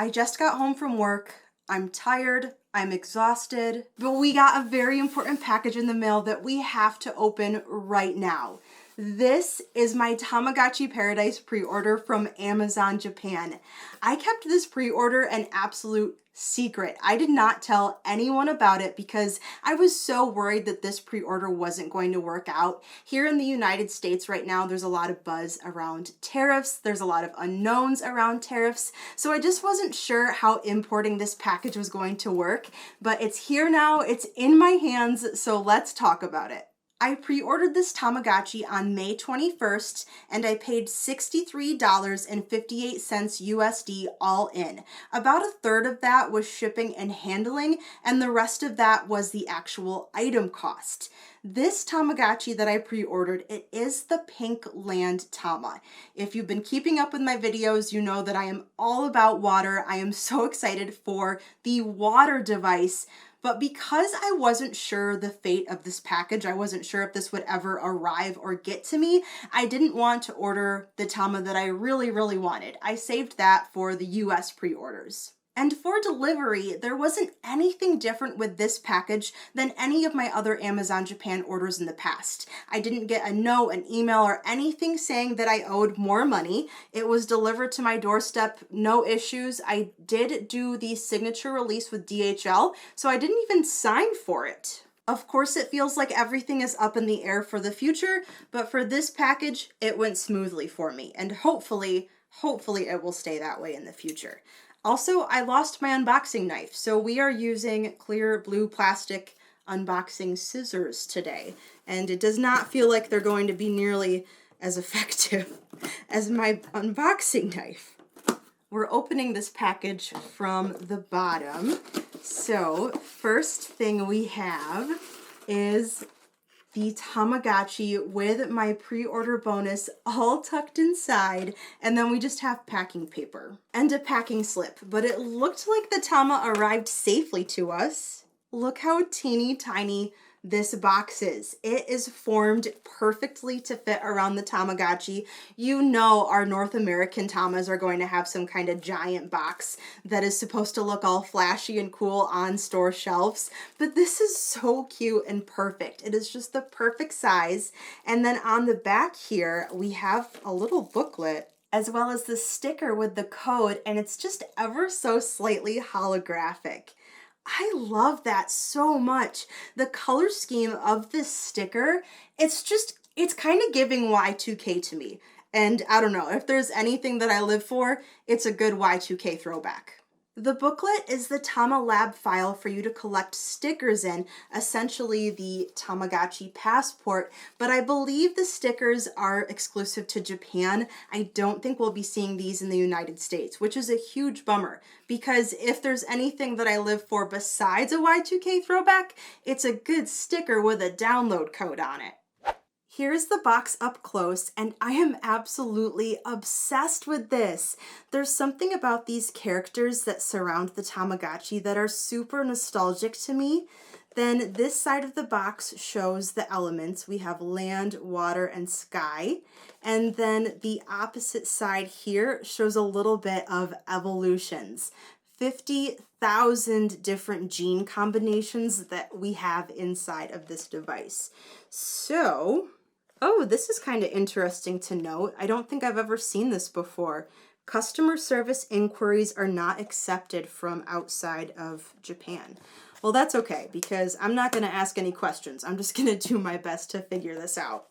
I just got home from work. I'm tired. I'm exhausted. But we got a very important package in the mail that we have to open right now. This is my Tamagotchi Paradise pre-order from Amazon Japan. I kept this pre-order an absolute secret. I did not tell anyone about it because I was so worried that this pre-order wasn't going to work out. Here in the United States right now, there's a lot of buzz around tariffs. There's a lot of unknowns around tariffs. So I just wasn't sure how importing this package was going to work, but it's here now. It's in my hands. So let's talk about it. I pre-ordered this Tamagotchi on May 21st and I paid $63.58 USD all in. About a third of that was shipping and handling, and the rest of that was the actual item cost. This Tamagotchi that I pre-ordered, it is the Pink Land Tama. If you've been keeping up with my videos, you know that I am all about water. I am so excited for the water device. But because I wasn't sure the fate of this package, I wasn't sure if this would ever arrive or get to me, I didn't want to order the Tama that I really wanted. I saved that for the US pre-orders. And for delivery, there wasn't anything different with this package than any of my other Amazon Japan orders in the past. I didn't get a note, an email, or anything saying that I owed more money. It was delivered to my doorstep, no issues. I did do the signature release with DHL, so I didn't even sign for it. Of course, it feels like everything is up in the air for the future, but for this package, it went smoothly for me, and hopefully it will stay that way in the future. Also, I lost my unboxing knife, so we are using clear blue plastic unboxing scissors today, and it does not feel like they're going to be nearly as effective as my unboxing knife. We're opening this package from the bottom. So, first thing we have is the Tamagotchi with my pre-order bonus all tucked inside, and then we just have packing paper and a packing slip, but it looked like the Tama arrived safely to us. Look how teeny tiny this box is. It is formed perfectly to fit around the Tamagotchi. You know our North American Tamas are going to have some kind of giant box that is supposed to look all flashy and cool on store shelves, but this is so cute and perfect. It is just the perfect size. And then on the back here, we have a little booklet as well as the sticker with the code, and it's just ever so slightly holographic. I love that so much. The color scheme of this sticker, it's kind of giving Y2K to me. And I don't know, if there's anything that I live for, it's a good Y2K throwback. The booklet is the Tama Lab file for you to collect stickers in, essentially the Tamagotchi passport, but I believe the stickers are exclusive to Japan. I don't think we'll be seeing these in the United States, which is a huge bummer, because if there's anything that I live for besides a Y2K throwback, it's a good sticker with a download code on it. Here's the box up close, and I am absolutely obsessed with this. There's something about these characters that surround the Tamagotchi that are super nostalgic to me. Then this side of the box shows the elements. We have land, water, and sky. And then the opposite side here shows a little bit of evolutions. 50,000 different gene combinations that we have inside of this device. So, oh, this is kind of interesting to note. I don't think I've ever seen this before. Customer service inquiries are not accepted from outside of Japan. Well, that's okay, because I'm not going to ask any questions. I'm just going to do my best to figure this out.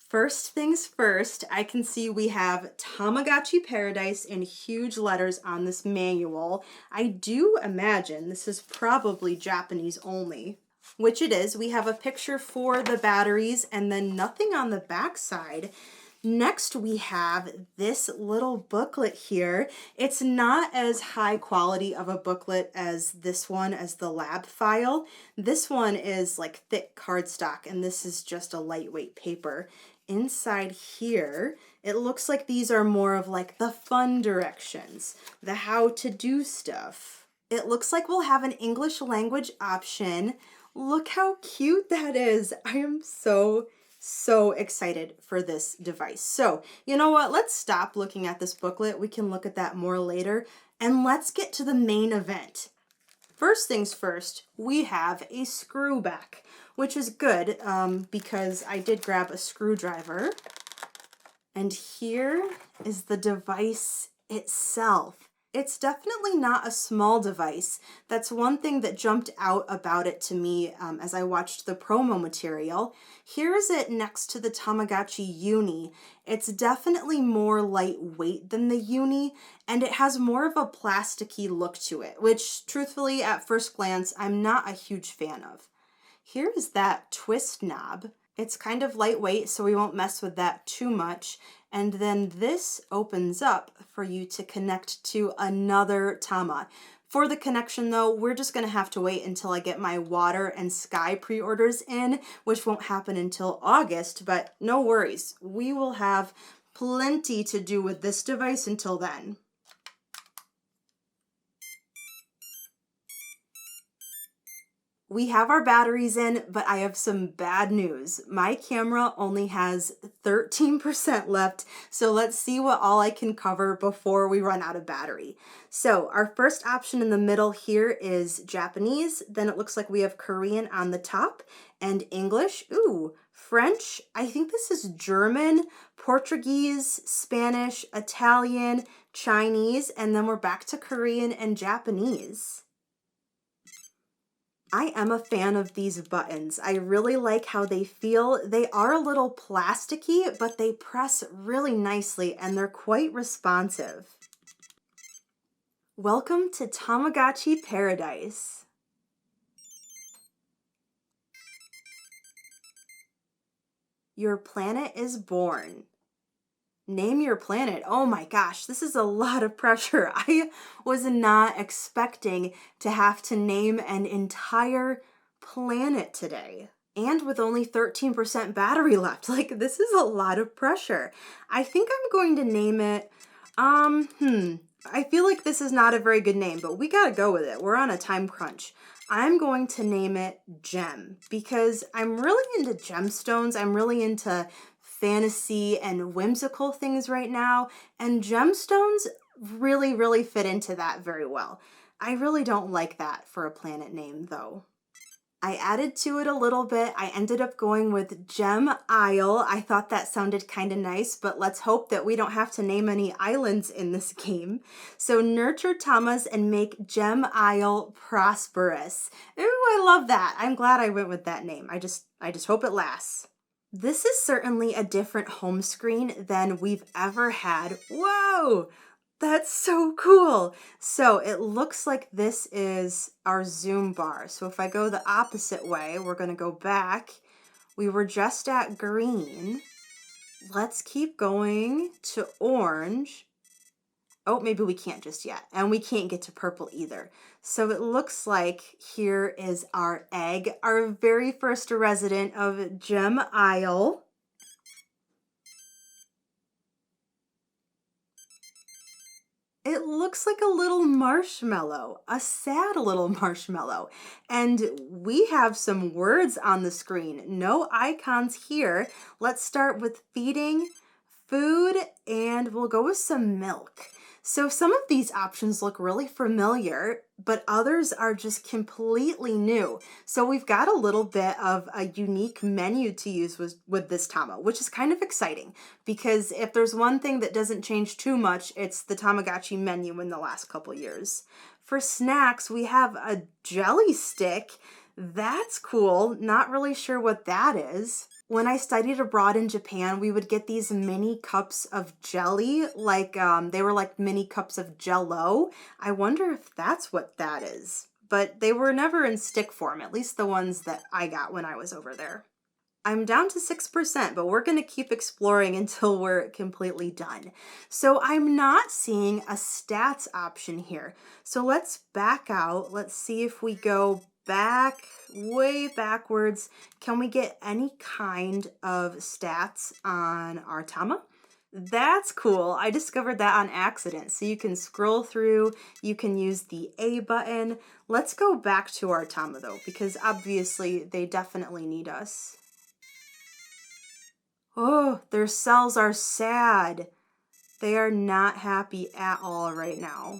First things first, I can see we have Tamagotchi Paradise in huge letters on this manual. I do imagine this is probably Japanese only, which it is. We have a picture for the batteries and then nothing on the back side. Next, we have this little booklet here. It's not as high quality of a booklet as this one, as the lab file. This one is like thick cardstock, and this is just a lightweight paper. Inside here, it looks like these are more of like the fun directions, the how to do stuff. It looks like we'll have an English language option. Look how cute that is. I am so So excited for this device. So, you know what? Let's stop looking at this booklet. We can look at that more later. And let's get to the main event. First things first, we have a screw back, which is good because I did grab a screwdriver. And here is the device itself. It's definitely not a small device. That's one thing that jumped out about it to me as I watched the promo material. Here's it next to the Tamagotchi Uni. It's definitely more lightweight than the Uni, and it has more of a plasticky look to it, which truthfully at first glance, I'm not a huge fan of. Here is that twist knob. It's kind of lightweight, so we won't mess with that too much. And then this opens up for you to connect to another Tama. For the connection though, we're just gonna have to wait until I get my water and sky pre-orders in, which won't happen until August, but no worries. We will have plenty to do with this device until then. We have our batteries in, but I have some bad news. My camera only has 13% left, so let's see what all I can cover before we run out of battery. So our first option in the middle here is Japanese, then it looks like we have Korean on the top, and English, ooh, French, I think this is German, Portuguese, Spanish, Italian, Chinese, and then we're back to Korean and Japanese. I am a fan of these buttons. I really like how they feel. They are a little plasticky, but they press really nicely and they're quite responsive. Welcome to Tamagotchi Paradise. Your planet is born. Name your planet. Oh my gosh, this is a lot of pressure. I was not expecting to have to name an entire planet today. And with only 13% battery left, like this is a lot of pressure. I think I'm going to name it, I feel like this is not a very good name, but we gotta go with it. We're on a time crunch. I'm going to name it Gem because I'm really into gemstones. I'm really into fantasy and whimsical things right now, and gemstones really fit into that very well. I really don't like that for a planet name though. I added to it a little bit. I ended up going with Gem Isle. I thought that sounded kind of nice, but let's hope that we don't have to name any islands in this game. So nurture Tamas and make Gem Isle prosperous. Ooh, I love that. I'm glad I went with that name. I just hope it lasts. This is certainly a different home screen than we've ever had. Whoa, that's so cool. So it looks like this is our zoom bar. So if I go the opposite way, we're gonna go back. We were just at green. Let's keep going to orange. Oh, maybe we can't just yet. And we can't get to purple either. So it looks like here is our egg, our very first resident of Gem Isle. It looks like a little marshmallow, a sad little marshmallow. And we have some words on the screen, no icons here. Let's start with feeding, food, and we'll go with some milk. So some of these options look really familiar, but others are just completely new. So we've got a little bit of a unique menu to use with this Tama, which is kind of exciting because if there's one thing that doesn't change too much, it's the Tamagotchi menu in the last couple years. For snacks, we have a jelly stick. That's cool. Not really sure what that is. When I studied abroad in Japan, we would get these mini cups of jelly, like they were like mini cups of Jell-O. I wonder if that's what that is. But they were never in stick form, at least the ones that I got when I was over there. I'm down to 6%, but we're going to keep exploring until we're completely done. So I'm not seeing a stats option here. So let's back out. Let's see if we go back, way backwards. Can we get any kind of stats on our Tama? That's cool. I discovered that on accident. So you can scroll through, you can use the A button. Let's go back to our Tama though, because obviously they definitely need us. Oh, their cells are sad. They are not happy at all right now.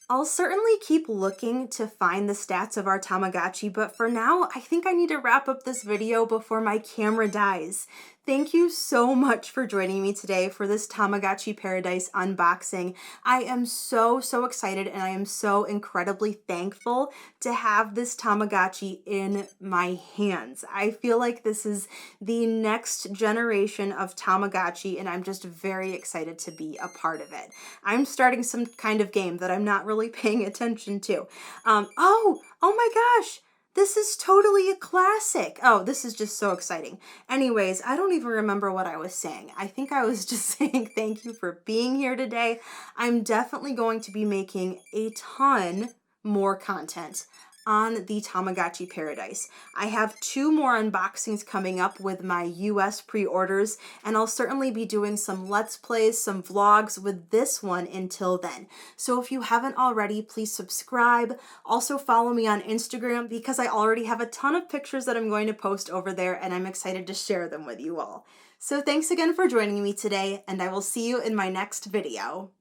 I'll certainly keep looking to find the stats of our Tamagotchi, but for now, I think I need to wrap up this video before my camera dies. Thank you so much for joining me today for this Tamagotchi Paradise unboxing. I am so excited, and I am so incredibly thankful to have this Tamagotchi in my hands. I feel like this is the next generation of Tamagotchi, and I'm just very excited to be a part of it. I'm starting some kind of game that I'm not really paying attention to. Oh my gosh! This is totally a classic. Oh, this is just so exciting. Anyways, I don't even remember what I was saying. I think I was just saying thank you for being here today. I'm definitely going to be making a ton more content on the Tamagotchi Paradise. I have 2 more unboxings coming up with my US pre-orders, and I'll certainly be doing some Let's Plays, some vlogs with this one until then. So if you haven't already, please subscribe. Also follow me on Instagram because I already have a ton of pictures that I'm going to post over there, and I'm excited to share them with you all. So thanks again for joining me today, and I will see you in my next video.